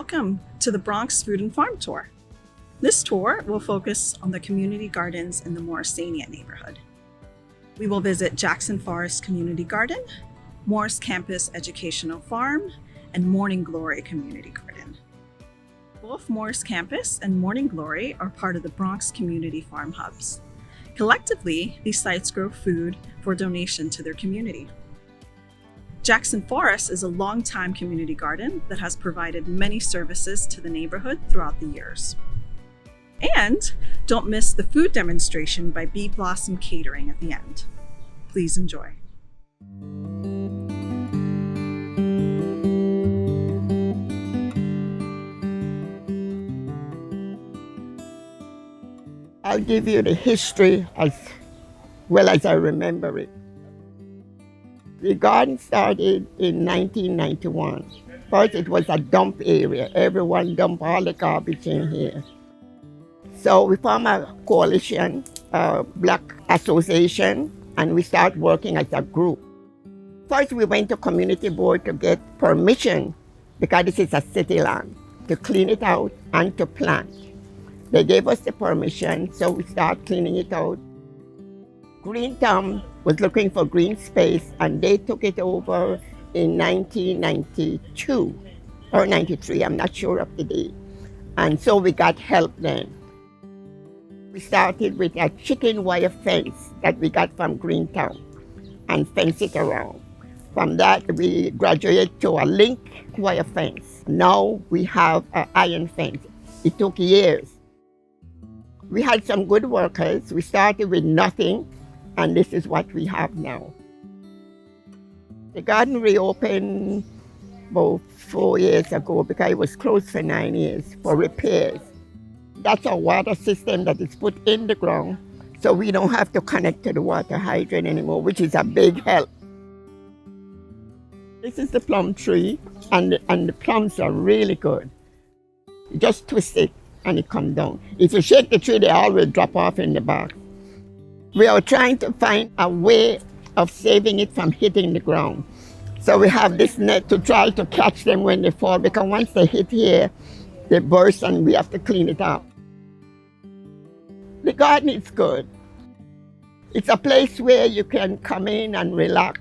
Welcome to the Bronx Food and Farm Tour. This tour will focus on the community gardens in the Morrisania neighborhood. We will visit Jackson Forest Community Garden, Morris Campus Educational Farm, and Morning Glory Community Garden. Both Morris Campus and Morning Glory are part of the Bronx Community Farm Hubs. Collectively, these sites grow food for donation to their community. Jackson Forest is a longtime community garden that has provided many services to the neighborhood throughout the years. And don't miss the food demonstration by Bee Blossom Catering at the end. Please enjoy. I'll give you the history as well as I remember it. The garden started in 1991. First, it was a dump area. Everyone dumped all the garbage in here. So we formed a coalition, a Black association, and we started working as a group. First, we went to community board to get permission, because this is a city land, to clean it out and to plant. They gave us the permission, so we started cleaning it out. Greentown was looking for green space, and they took it over in 1992 or 93, I'm not sure of the date. And so we got help then. We started with a chicken wire fence that we got from Greentown and fenced it around. From that, we graduated to a link wire fence. Now we have an iron fence. It took years. We had some good workers. We started with nothing, and this is what we have now. The garden reopened about 4 years ago because it was closed for 9 years for repairs. That's a water system that is put in the ground, so we don't have to connect to the water hydrant anymore, which is a big help. This is the plum tree, and the plums are really good. You just twist it and it comes down. If you shake the tree, they always drop off in the back. We are trying to find a way of saving it from hitting the ground. So we have this net to try to catch them when they fall, because once they hit here, they burst and we have to clean it up. The garden is good. It's a place where you can come in and relax.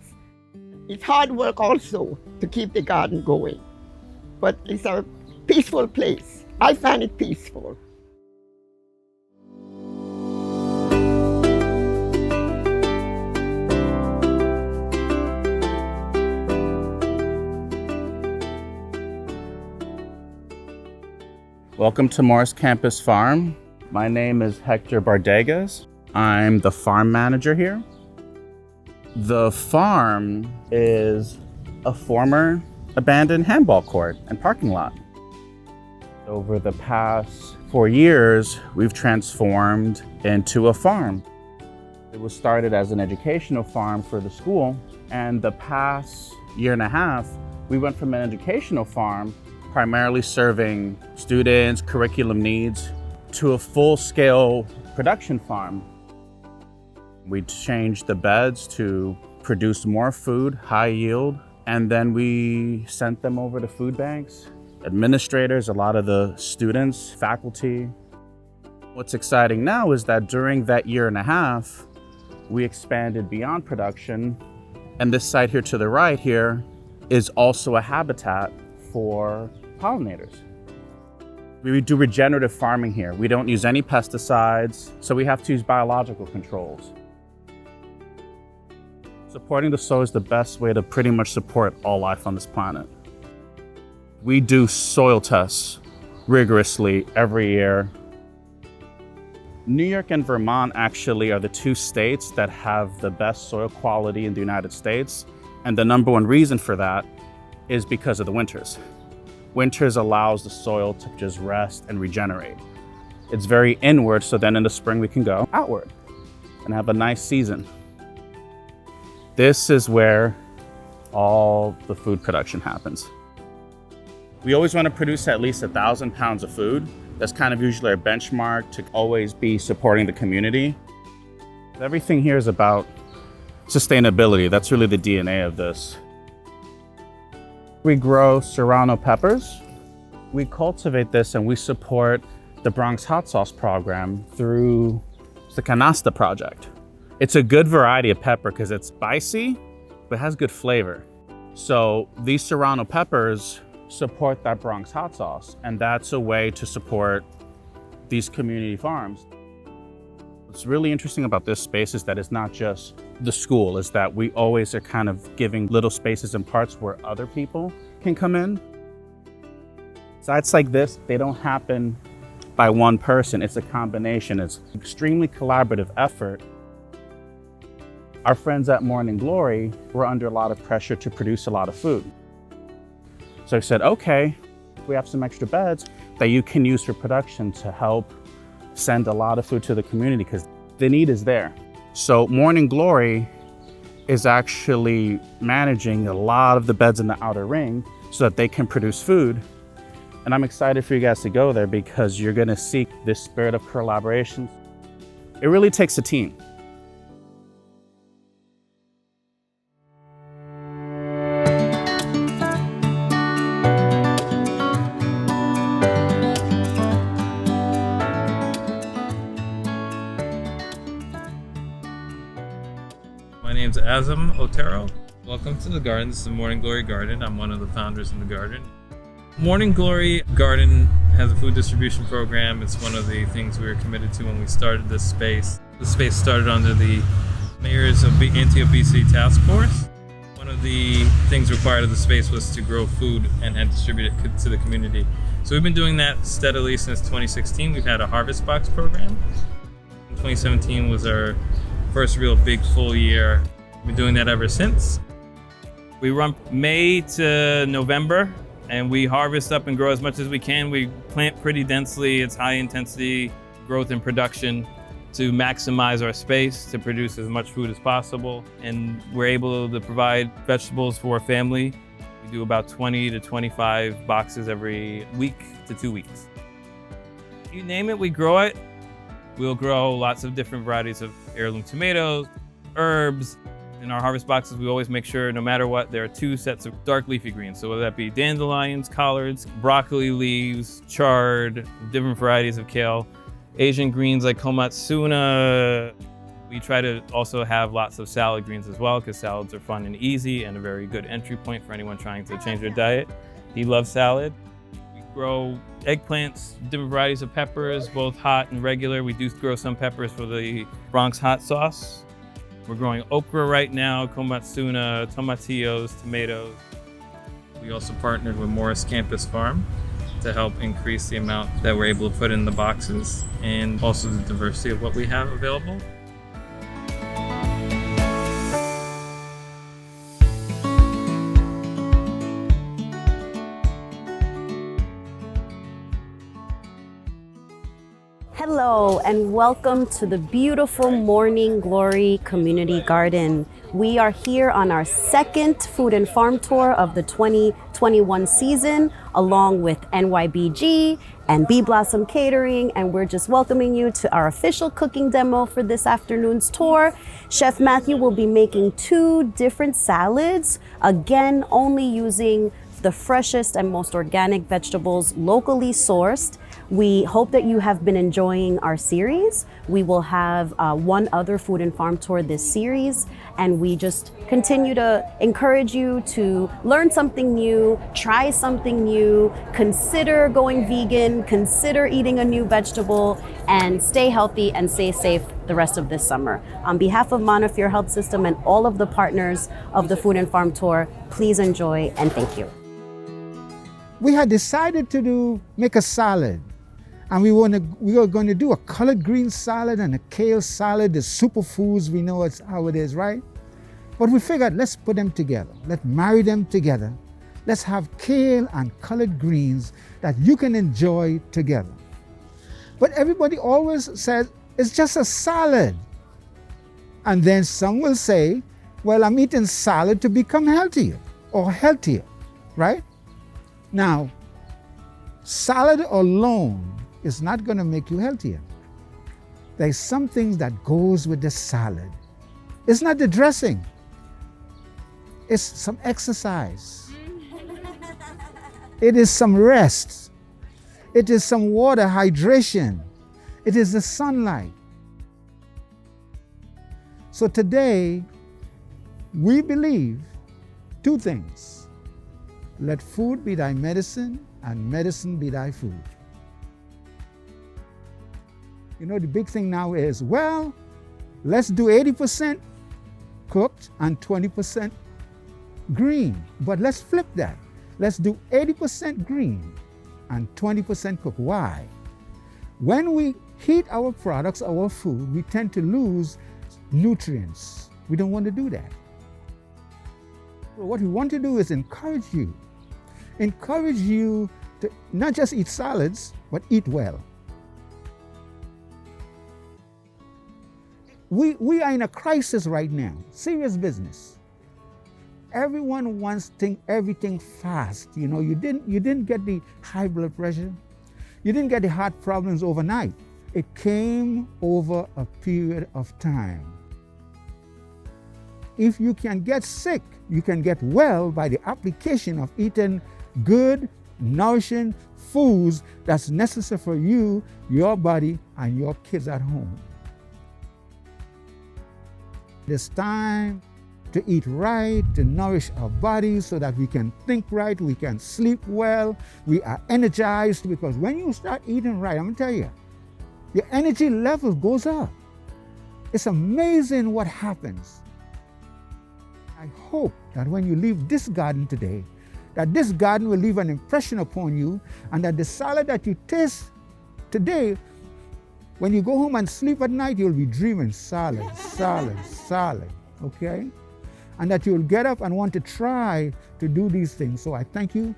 It's hard work also to keep the garden going, but it's a peaceful place. I find it peaceful. Welcome to Morris Campus Farm. My name is Hector Bardegas. I'm the farm manager here. The farm is a former abandoned handball court and parking lot. Over the past 4 years, we've transformed into a farm. It was started as an educational farm for the school, and the past year and a half, we went from an educational farm primarily serving students, curriculum needs, to a full-scale production farm. We changed the beds to produce more food, high yield, and then we sent them over to food banks, administrators, a lot of the students, faculty. What's exciting now is that during that year and a half, we expanded beyond production, and this site here to the right here is also a habitat for pollinators. We do regenerative farming here. We don't use any pesticides, so we have to use biological controls. Supporting the soil is the best way to pretty much support all life on this planet. We do soil tests rigorously every year. New York and Vermont actually are the two states that have the best soil quality in the United States. And the number one reason for that is because of the winters. Winters allows the soil to just rest and regenerate. It's very inward, so then in the spring we can go outward and have a nice season. This is where all the food production happens. We always want to produce at least 1,000 pounds of food. That's kind of usually our benchmark to always be supporting the community. Everything here is about sustainability. That's really the DNA of this. We grow serrano peppers. We cultivate this and we support the Bronx hot sauce program through the Canasta project. It's a good variety of pepper because it's spicy, but has good flavor. So these Serrano peppers support that Bronx hot sauce, and that's a way to support these community farms. What's really interesting about this space is that it's not just the school, is that we always are kind of giving little spaces and parts where other people can come in. Sites like this, they don't happen by one person, it's a combination. It's extremely collaborative effort. Our friends at Morning Glory were under a lot of pressure to produce a lot of food. So I said, okay, we have some extra beds that you can use for production to help send a lot of food to the community because the need is there. So Morning Glory is actually managing a lot of the beds in the outer ring so that they can produce food. And I'm excited for you guys to go there because you're gonna see this spirit of collaboration. It really takes a team. My name's Azam Otero. Welcome to the garden. This is the Morning Glory Garden. I'm one of the founders in the garden. Morning Glory Garden has a food distribution program. It's one of the things we were committed to when we started this space. The space started under the Mayor's Anti-Obesity Task Force. One of the things required of the space was to grow food and distribute it to the community. So we've been doing that steadily since 2016. We've had a harvest box program. 2017 was our first real big full year. We've been doing that ever since. We run May to November and we harvest up and grow as much as we can. We plant pretty densely. It's high intensity growth and production to maximize our space to produce as much food as possible. And we're able to provide vegetables for a family. We do about 20 to 25 boxes every week to 2 weeks. You name it, we grow it. We'll grow lots of different varieties of heirloom tomatoes, herbs. In our harvest boxes, we always make sure, no matter what, there are 2 sets of dark leafy greens. So whether that be dandelions, collards, broccoli leaves, chard, different varieties of kale, Asian greens like komatsuna. We try to also have lots of salad greens as well because salads are fun and easy and a very good entry point for anyone trying to change their diet. He loves salad. We grow eggplants, different varieties of peppers, both hot and regular. We do grow some peppers for the Bronx hot sauce. We're growing okra right now, komatsuna, tomatillos, tomatoes. We also partnered with Morris Campus Farm to help increase the amount that we're able to put in the boxes and also the diversity of what we have available. Hello and welcome to the beautiful Morning Glory Community Garden. We are here on our second food and farm tour of the 2021 season, along with NYBG and Bee Blossom Catering, and we're just welcoming you to our official cooking demo for this afternoon's tour. Chef Matthew will be making 2 different salads, again only using the freshest and most organic vegetables locally sourced. We hope that you have been enjoying our series. We will have one other food and farm tour this series, and we just continue to encourage you to learn something new, try something new, consider going vegan, consider eating a new vegetable, and stay healthy and stay safe the rest of this summer. On behalf of Montefiore Health System and all of the partners of the Food and Farm Tour, please enjoy and thank you. We had decided to make a salad. And we were going to do a collard green salad and a kale salad, the superfoods, we know how it is, right? But we figured, let's put them together. Let's marry them together. Let's have kale and collard greens that you can enjoy together. But everybody always says, it's just a salad. And then some will say, well, I'm eating salad to become healthier or healthier, right? Now, salad alone is not going to make you healthier. There's some things that goes with the salad. It's not the dressing. It's some exercise. It is some rest. It is some water, hydration. It is the sunlight. So today, we believe two things. Let food be thy medicine, and medicine be thy food. You know, the big thing now is, well, let's do 80% cooked and 20% green. But let's flip that. Let's do 80% green and 20% cooked. Why? When we heat our products, our food, we tend to lose nutrients. We don't want to do that. What we want to do is encourage you to not just eat salads, but eat well. We are in a crisis right now, serious business. Everyone wants everything fast. You know, you didn't get the high blood pressure. You didn't get the heart problems overnight. It came over a period of time. If you can get sick, you can get well by the application of eating good, nourishing foods that's necessary for you, your body, and your kids at home. It's time to eat right, to nourish our bodies so that we can think right, we can sleep well, we are energized, because when you start eating right, I'm gonna tell you, your energy level goes up. It's amazing what happens. I hope that when you leave this garden today, that this garden will leave an impression upon you, and that the salad that you taste today, when you go home and sleep at night, you'll be dreaming salad, salad, salad, okay? And that you'll get up and want to try to do these things. So I thank you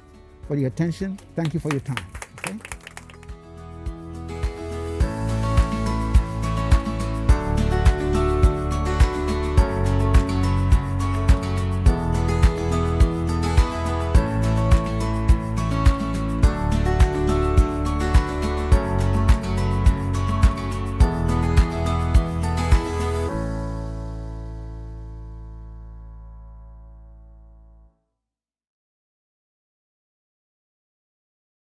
for the attention. Thank you for your time.